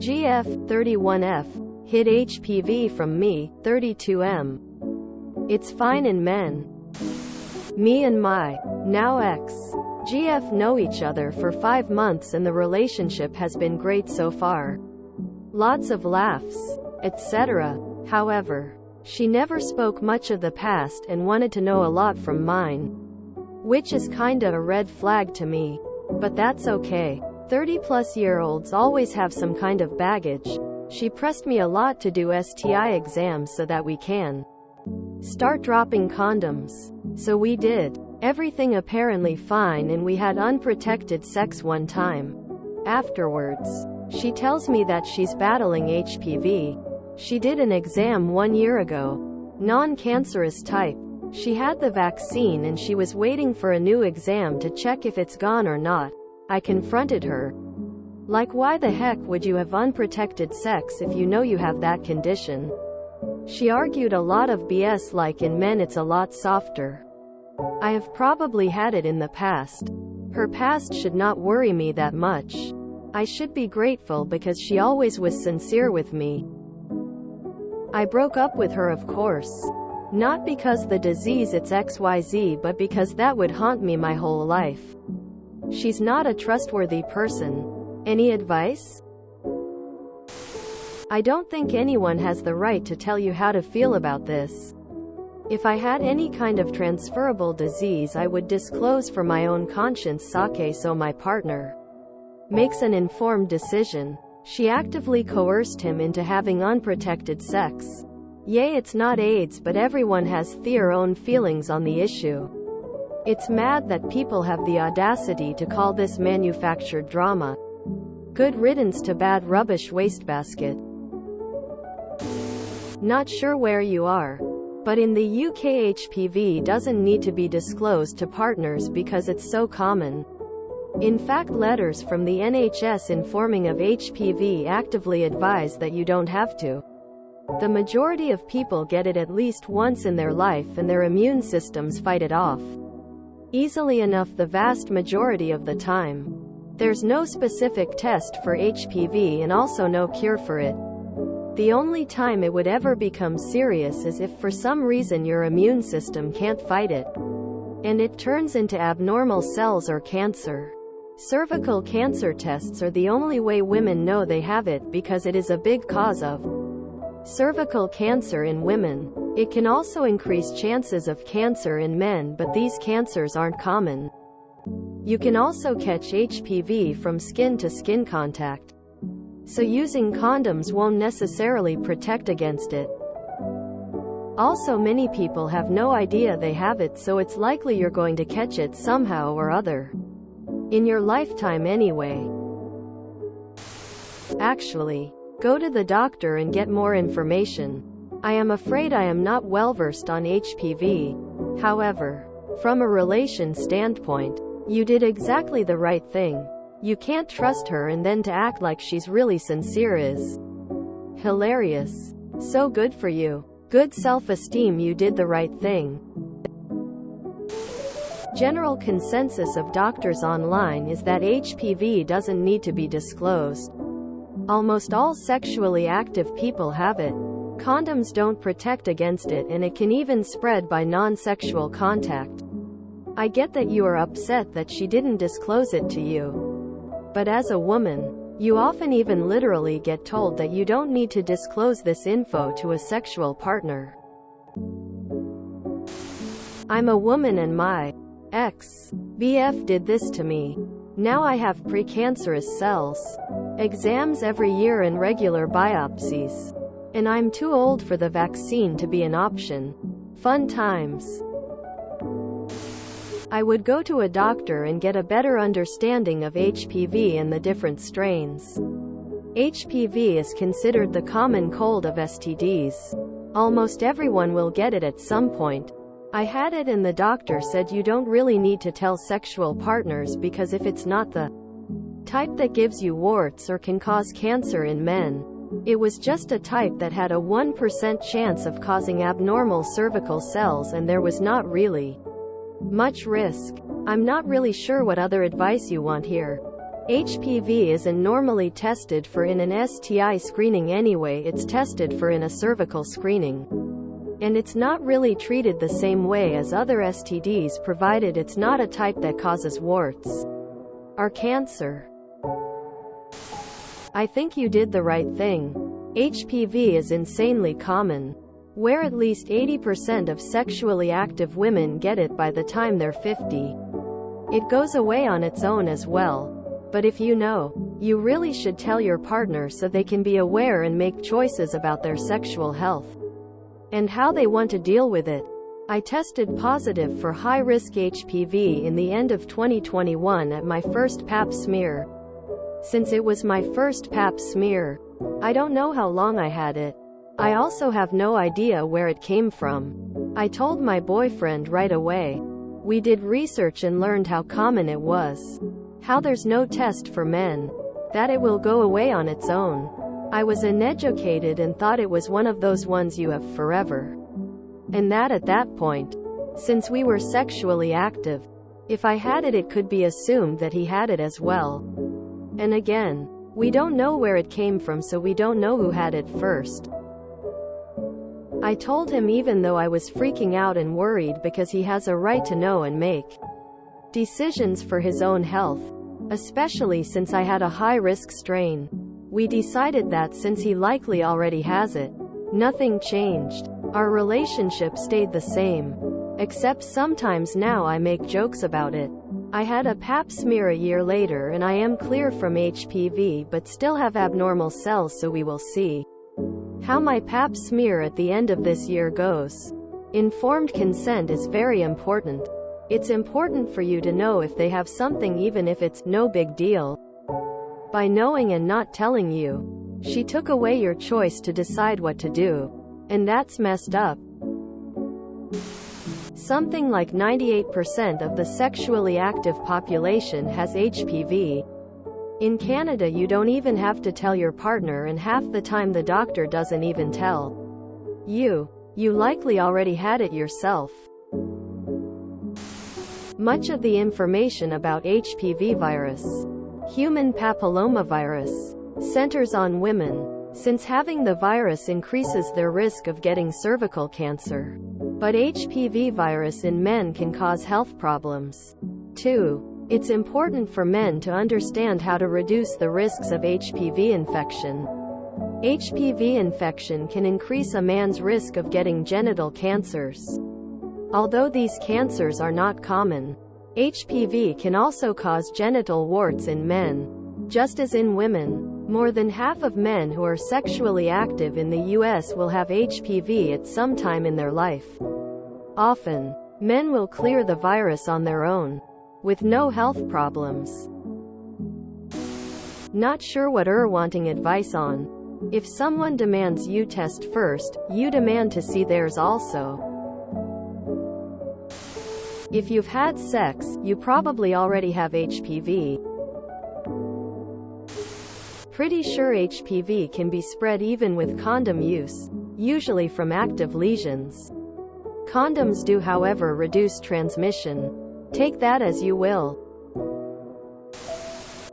GF, 31F, hid HPV from me, 32M. It's fine in men. Me and my now ex GF know each other for 5 months and the relationship has been great so far. Lots of laughs, etc. However, she never spoke much of the past and wanted to know a lot from mine. Which is kinda a red flag to me. But that's okay. 30-plus-year-olds always have some kind of baggage. She pressed me a lot to do STI exams so that we can start dropping condoms. So we did. Everything apparently fine and we had unprotected sex one time. Afterwards, she tells me that she's battling HPV. She did an exam 1 year ago. Non-cancerous type. She had the vaccine and she was waiting for a new exam to check if it's gone or not. I confronted her. Like, why the heck would you have unprotected sex if you know you have that condition? She argued a lot of BS like in men it's a lot softer. I have probably had it in the past. Her past should not worry me that much. I should be grateful because she always was sincere with me. I broke up with her, of course. Not because the disease it's XYZ, but because that would haunt me my whole life. She's not a trustworthy person. Any advice? I don't think anyone has the right to tell you how to feel about this. If I had any kind of transferable disease I would disclose for my own conscience sake so my partner makes an informed decision. She actively coerced him into having unprotected sex. Yay, it's not AIDS, but everyone has their own feelings on the issue. It's mad that people have the audacity to call this manufactured drama. Good riddance to bad rubbish wastebasket. Not sure where you are, but in the UK HPV doesn't need to be disclosed to partners because it's so common. In fact, letters from the NHS informing of HPV actively advise that you don't have to. The majority of people get it at least once in their life and their immune systems fight it off easily enough the vast majority of the time. There's no specific test for HPV and also no cure for it. The only time it would ever become serious is if for some reason your immune system can't fight it, and it turns into abnormal cells or cancer. Cervical cancer tests are the only way women know they have it because it is a big cause of cervical cancer in women. It can also increase chances of cancer in men, but these cancers aren't common. You can also catch HPV from skin-to-skin contact. So using condoms won't necessarily protect against it. Also, many people have no idea they have it, so it's likely you're going to catch it somehow or other. In your lifetime anyway. Actually, go to the doctor and get more information. I am afraid I am not well versed on HPV. However, from a relation standpoint, you did exactly the right thing. You can't trust her and then to act like she's really sincere is hilarious. So good for you. Good self-esteem, you did the right thing. General consensus of doctors online is that HPV doesn't need to be disclosed. Almost all sexually active people have it. Condoms don't protect against it and it can even spread by non-sexual contact. I get that you are upset that she didn't disclose it to you. But as a woman, you often even literally get told that you don't need to disclose this info to a sexual partner. I'm a woman and my ex-BF did this to me. Now I have precancerous cells. Exams every year and regular biopsies. And I'm too old for the vaccine to be an option. Fun times. I would go to a doctor and get a better understanding of HPV and the different strains. HPV is considered the common cold of STDs. Almost everyone will get it at some point. I had it and the doctor said you don't really need to tell sexual partners because if it's not the type that gives you warts or can cause cancer in men, it was just a type that had a 1% chance of causing abnormal cervical cells and there was not really much risk. I'm not really sure what other advice you want here. HPV isn't normally tested for in an STI screening anyway, it's tested for in a cervical screening. And it's not really treated the same way as other STDs, provided it's not a type that causes warts or cancer. I think you did the right thing. HPV is insanely common, where at least 80% of sexually active women get it by the time they're 50. It goes away on its own as well. But if you know, you really should tell your partner so they can be aware and make choices about their sexual health and how they want to deal with it. I tested positive for high-risk HPV in the end of 2021 at my first pap smear. Since it was my first pap smear, I don't know how long I had it. I also have no idea where it came from. I told my boyfriend right away. We did research and learned how common it was. How there's no test for men. That it will go away on its own. I was uneducated and thought it was one of those ones you have forever. And that at that point, since we were sexually active, if I had it, it could be assumed that he had it as well. And again, we don't know where it came from, so we don't know who had it first. I told him even though I was freaking out and worried, because he has a right to know and make decisions for his own health, especially since I had a high-risk strain. We decided that since he likely already has it, nothing changed. Our relationship stayed the same, except sometimes now I make jokes about it. I had a pap smear a year later and I am clear from HPV but still have abnormal cells, so we will see how my pap smear at the end of this year goes. Informed consent is very important. It's important for you to know if they have something, even if it's no big deal. By knowing and not telling you, she took away your choice to decide what to do. And that's messed up. Something like 98% of the sexually active population has HPV. In Canada, you don't even have to tell your partner, and half the time the doctor doesn't even tell you. You likely already had it yourself. Much of the information about HPV virus, human papillomavirus, centers on women, since having the virus increases their risk of getting cervical cancer. But HPV virus in men can cause health problems too. It's important for men to understand how to reduce the risks of HPV infection. HPV infection can increase a man's risk of getting genital cancers. Although these cancers are not common, HPV can also cause genital warts in men, just as in women. More than half of men who are sexually active in the US will have HPV at some time in their life. Often, men will clear the virus on their own, with no health problems. Not sure what you're wanting advice on. If someone demands you test first, you demand to see theirs also. If you've had sex, you probably already have HPV. Pretty sure HPV can be spread even with condom use, usually from active lesions. Condoms do, however, reduce transmission. Take that as you will.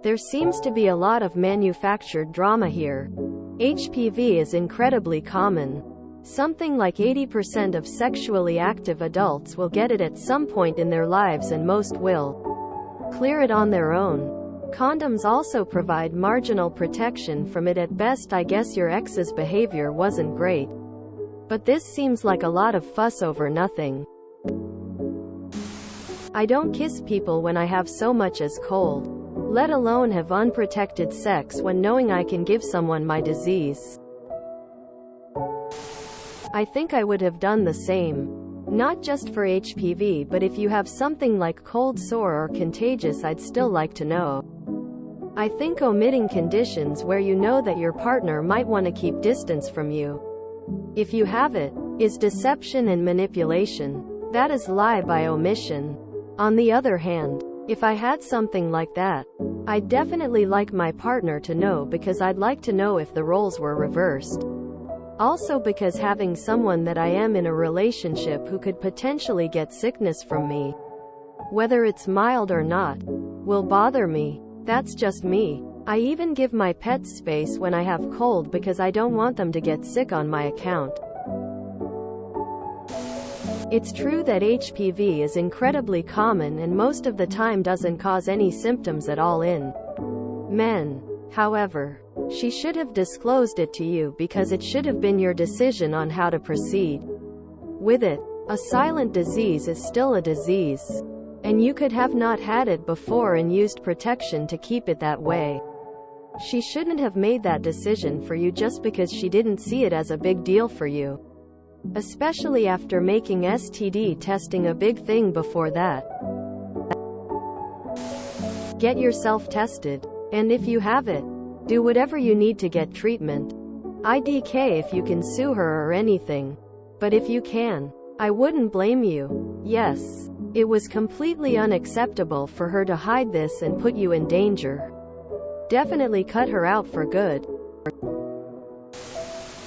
There seems to be a lot of manufactured drama here. HPV is incredibly common. Something like 80% of sexually active adults will get it at some point in their lives, and most will clear it on their own. Condoms also provide marginal protection from it at best. I guess your ex's behavior wasn't great. But this seems like a lot of fuss over nothing. I don't kiss people when I have so much as cold, let alone have unprotected sex when knowing I can give someone my disease. I think I would have done the same. Not just for HPV, but if you have something like cold sore or contagious, I'd still like to know. I think omitting conditions where you know that your partner might want to keep distance from you, if you have it, is deception and manipulation. That is lie by omission. On the other hand, if I had something like that, I'd definitely like my partner to know, because I'd like to know if the roles were reversed. Also because having someone that I am in a relationship who could potentially get sickness from me, whether it's mild or not, will bother me. That's just me. I even give my pets space when I have cold because I don't want them to get sick on my account. It's true that HPV is incredibly common and most of the time doesn't cause any symptoms at all in men. However, she should have disclosed it to you because it should have been your decision on how to proceed with it. A silent disease is still a disease, and you could have not had it before and used protection to keep it that way. She shouldn't have made that decision for you just because she didn't see it as a big deal for you. Especially after making STD testing a big thing before that. Get yourself tested. And if you have it, do whatever you need to get treatment. IDK if you can sue her or anything. But if you can, I wouldn't blame you. Yes, it was completely unacceptable for her to hide this and put you in danger. Definitely cut her out for good.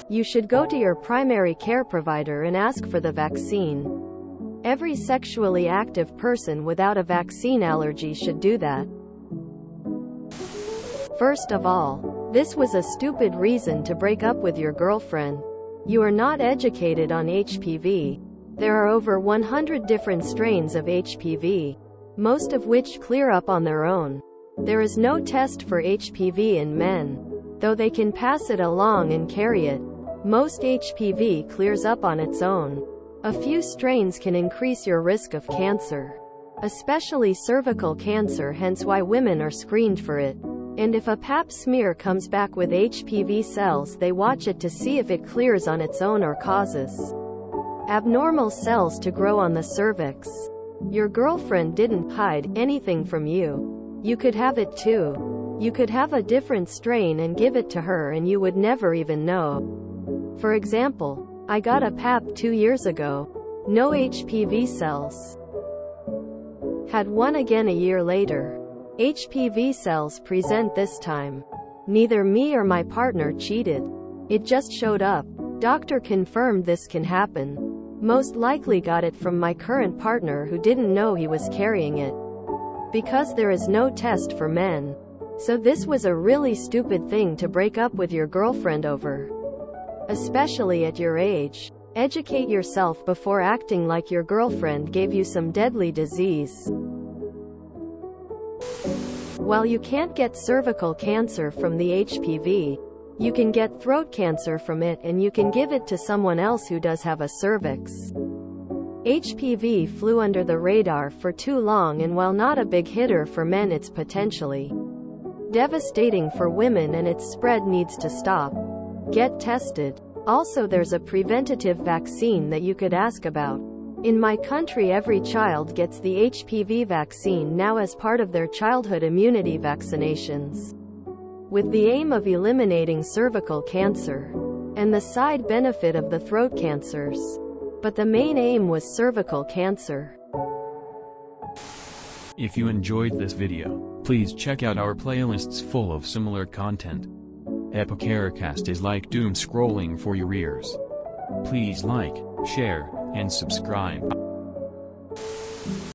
You should go to your primary care provider and ask for the vaccine. Every sexually active person without a vaccine allergy should do that. First of all, this was a stupid reason to break up with your girlfriend. You are not educated on HPV. There are over 100 different strains of HPV, most of which clear up on their own. There is no test for HPV in men, though they can pass it along and carry it. Most HPV clears up on its own. A few strains can increase your risk of cancer, especially cervical cancer, hence why women are screened for it. And if a pap smear comes back with HPV cells, they watch it to see if it clears on its own or causes abnormal cells to grow on the cervix. Your girlfriend didn't hide anything from you. You could have it too. You could have a different strain and give it to her and you would never even know. For example, I got a pap 2 years ago. No HPV cells. Had one again a year later. HPV cells present this time. Neither me or my partner cheated. It just showed up. Doctor confirmed this can happen. Most likely got it from my current partner who didn't know he was carrying it. Because there is no test for men. So this was a really stupid thing to break up with your girlfriend over. Especially at your age. Educate yourself before acting like your girlfriend gave you some deadly disease. While you can't get cervical cancer from the HPV, you can get throat cancer from it and you can give it to someone else who does have a cervix. HPV flew under the radar for too long, and while not a big hitter for men, it's potentially devastating for women and its spread needs to stop. Get tested. Also, there's a preventative vaccine that you could ask about. In my country, every child gets the HPV vaccine now as part of their childhood immunity vaccinations, with the aim of eliminating cervical cancer and the side benefit of the throat cancers. But the main aim was cervical cancer. If you enjoyed this video, please check out our playlists full of similar content. Epicaricast is like doom scrolling for your ears. Please like, share, and subscribe.